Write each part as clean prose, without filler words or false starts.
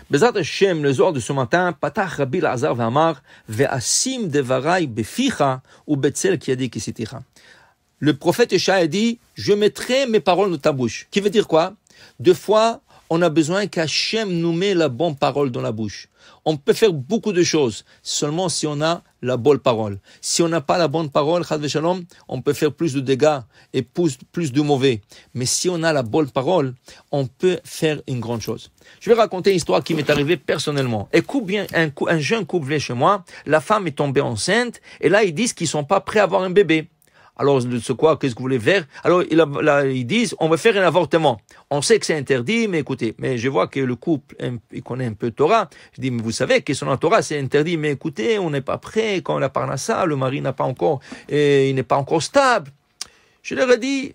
Bezrat Hashem, le soir de ce matin, Patach Rabbi Lazar Vamar, Ve'asim devarai beficha ou betzel kiadi kisiticha. Le prophète Yeshaya a dit, je mettrai mes paroles dans ta bouche. Qui veut dire quoi? Deux fois, on a besoin qu'Hachem nous met la bonne parole dans la bouche. On peut faire beaucoup de choses, seulement si on a la bonne parole. Si on n'a pas la bonne parole, Chad Veshalom, on peut faire plus de dégâts et plus de mauvais. Mais si on a la bonne parole, on peut faire une grande chose. Je vais raconter une histoire qui m'est arrivée personnellement. Écoute bien, un jeune couple vient chez moi, la femme est tombée enceinte, et là ils disent qu'ils sont pas prêts à avoir un bébé. Alors, c'est quoi? Qu'est-ce que vous voulez faire? Alors, ils disent, on va faire un avortement. On sait que c'est interdit, mais écoutez, mais je vois que le couple, il connaît un peu Torah. Je dis, mais vous savez que selon la Torah, c'est interdit, mais écoutez, on n'est pas prêt. Quand on a parlé à ça, le mari n'a pas encore, il n'est pas encore stable. Je leur ai dit,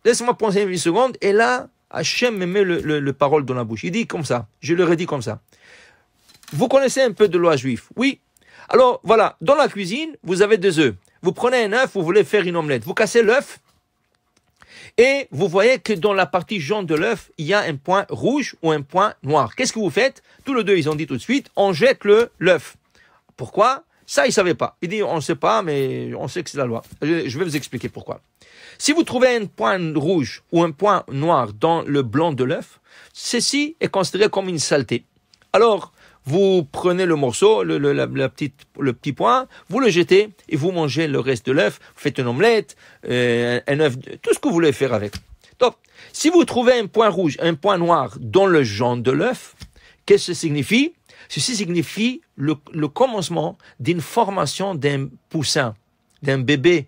laissez-moi penser une seconde, et là, Hachem me met le parole dans la bouche. Il dit comme ça. Je leur ai dit comme ça. Vous connaissez un peu de loi juive? Oui. Alors, voilà. Dans la cuisine, vous avez des œufs. Vous prenez un œuf, vous voulez faire une omelette. Vous cassez l'œuf et vous voyez que dans la partie jaune de l'œuf, il y a un point rouge ou un point noir. Qu'est-ce que vous faites? Tous les deux, ils ont dit tout de suite, on jette l'œuf. Pourquoi? Ça, ils ne savaient pas. Ils disent, on ne sait pas, mais on sait que c'est la loi. Je vais vous expliquer pourquoi. Si vous trouvez un point rouge ou un point noir dans le blanc de l'œuf, ceci est considéré comme une saleté. Alors, vous prenez le morceau, le petit point, vous le jetez et vous mangez le reste de l'œuf. Vous faites une omelette, un œuf, tout ce que vous voulez faire avec. Donc, si vous trouvez un point rouge, un point noir dans le jaune de l'œuf, qu'est-ce que ça signifie? Ceci signifie le commencement d'une formation d'un poussin, d'un bébé.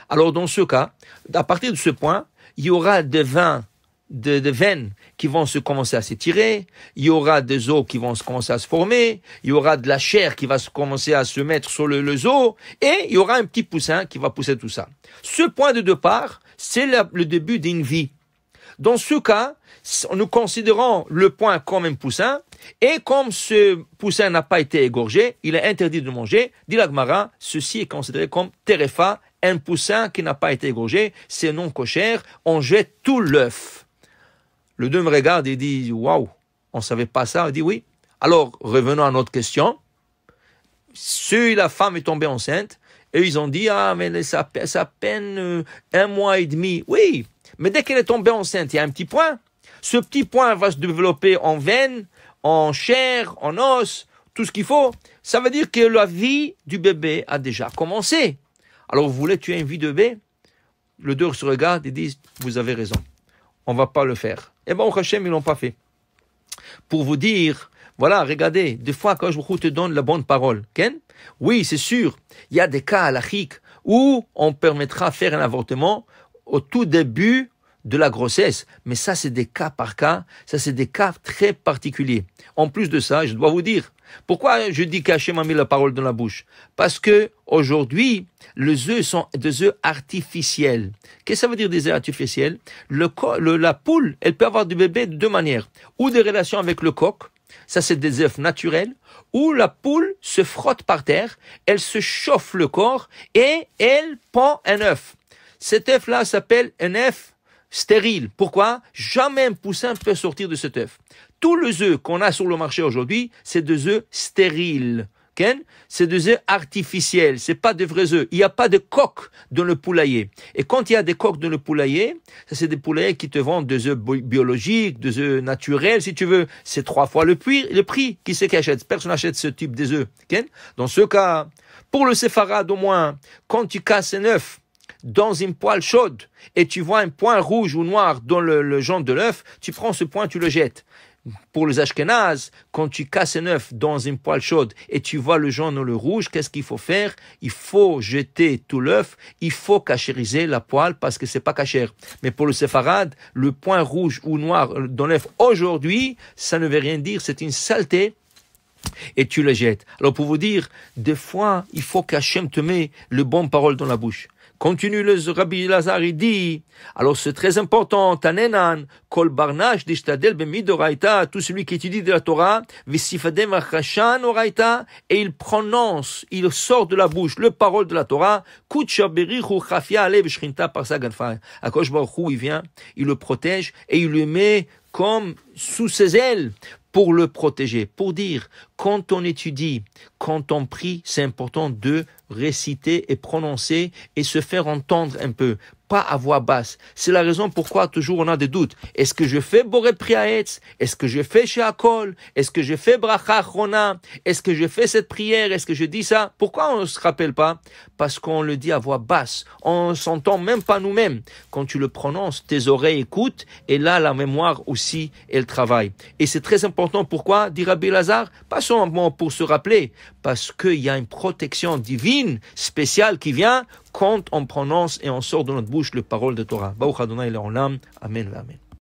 Alors, dans ce cas, à partir de ce point, il y aura des veines qui vont commencer à s'étirer, il y aura des os qui vont commencer à se former, il y aura de la chair qui va commencer à se mettre sur les os, et il y aura un petit poussin qui va pousser tout ça. Ce point de départ, c'est le début d'une vie. Dans ce cas, nous considérons le point comme un poussin, et comme ce poussin n'a pas été égorgé, il est interdit de manger. Dit la Gemara, ceci est considéré comme terefa, un poussin qui n'a pas été égorgé, c'est non cochère, on jette tout l'œuf. Le deux me regarde et dit, waouh, on ne savait pas ça. Il dit oui. Alors, revenons à notre question. Si la femme est tombée enceinte, et ils ont dit, ah, mais ça peine 1 mois et demi. Oui, mais dès qu'elle est tombée enceinte, il y a un petit point. Ce petit point va se développer en veine, en chair, en os, tout ce qu'il faut. Ça veut dire que la vie du bébé a déjà commencé. Alors, vous voulez tuer une vie de bébé? Le deux se regarde et disent, vous avez raison. On ne va pas le faire. Eh bien, au Hachem, ils ne l'ont pas fait. Pour vous dire, voilà, regardez, des fois, quand je te donne la bonne parole, Ken, oui, c'est sûr, il y a des cas halachiques où on permettra de faire un avortement au tout début de la grossesse. Mais ça, c'est des cas par cas, ça, c'est des cas très particuliers. En plus de ça, je dois vous dire, pourquoi je dis qu'Hachem a mis la parole dans la bouche? Parce que aujourd'hui, les œufs sont des œufs artificiels. Qu'est-ce que ça veut dire des œufs artificiels? La poule, elle peut avoir du bébé de deux manières. Ou des relations avec le coq, ça c'est des œufs naturels, ou la poule se frotte par terre, elle se chauffe le corps et elle pond un œuf. Cet œuf-là s'appelle un œuf stérile. Pourquoi? Jamais un poussin peut sortir de cet œuf. Tous les œufs qu'on a sur le marché aujourd'hui, c'est des œufs stériles. C'est des œufs artificiels, c'est pas de vrais œufs. Il n'y a pas de coq dans le poulailler. Et quand il y a des coqs dans le poulailler, ça c'est des poulaillers qui te vendent des œufs biologiques, des œufs naturels, si tu veux. C'est 3 fois le prix. Qui c'est qui achète? Personne n'achète ce type des œufs. Dans ce cas, pour le séfarade au moins, quand tu casses un œuf dans une poêle chaude et tu vois un point rouge ou noir dans le jaune de l'œuf, tu prends ce point, tu le jettes. Pour les Ashkénazes, quand tu casses un œuf dans une poêle chaude et tu vois le jaune ou le rouge, qu'est-ce qu'il faut faire? Il faut jeter tout l'œuf, il faut cachériser la poêle parce que c'est pas cachère. Mais pour le séfarade, le point rouge ou noir dans l'œuf aujourd'hui, ça ne veut rien dire, c'est une saleté. Et tu le jettes. Alors pour vous dire, des fois, il faut qu'Hachem te met le bon parole dans la bouche. Continue le Rabbi Lazar, il dit, alors c'est très important, Tanenan, Kol Barnash, Dishtadel, Bemidoraita, tout celui qui étudie de la Torah, Visifadem Achashan Oraita, et il prononce, il sort de la bouche le parole de la Torah, Kutsha Berichu Chafia Alev Shrinta par Saganfa. Akosh Baruch Hu, il vient, il le protège, et il le met comme sous ses ailes, pour le protéger, pour dire, quand on étudie, quand on prie, c'est important de réciter et prononcer et se faire entendre un peu, pas à voix basse. C'est la raison pourquoi toujours on a des doutes. Est-ce que je fais Boré Priaetz? Est-ce que je fais Sheakol? Est-ce que je fais Bracha Achrona? Est-ce que je fais cette prière? Est-ce que je dis ça? Pourquoi on ne se rappelle pas? Parce qu'on le dit à voix basse. On s'entend même pas nous-mêmes. Quand tu le prononces, tes oreilles écoutent et là, la mémoire aussi, elle travaille. Et c'est très important. Pourquoi? Dit Rabbi Lazare, pas seulement pour se rappeler, parce qu'il y a une protection divine spéciale qui vient quand on prononce et on sort de notre bouche les paroles de Torah. Baruch Adonai Le'olam. Amen. Amen.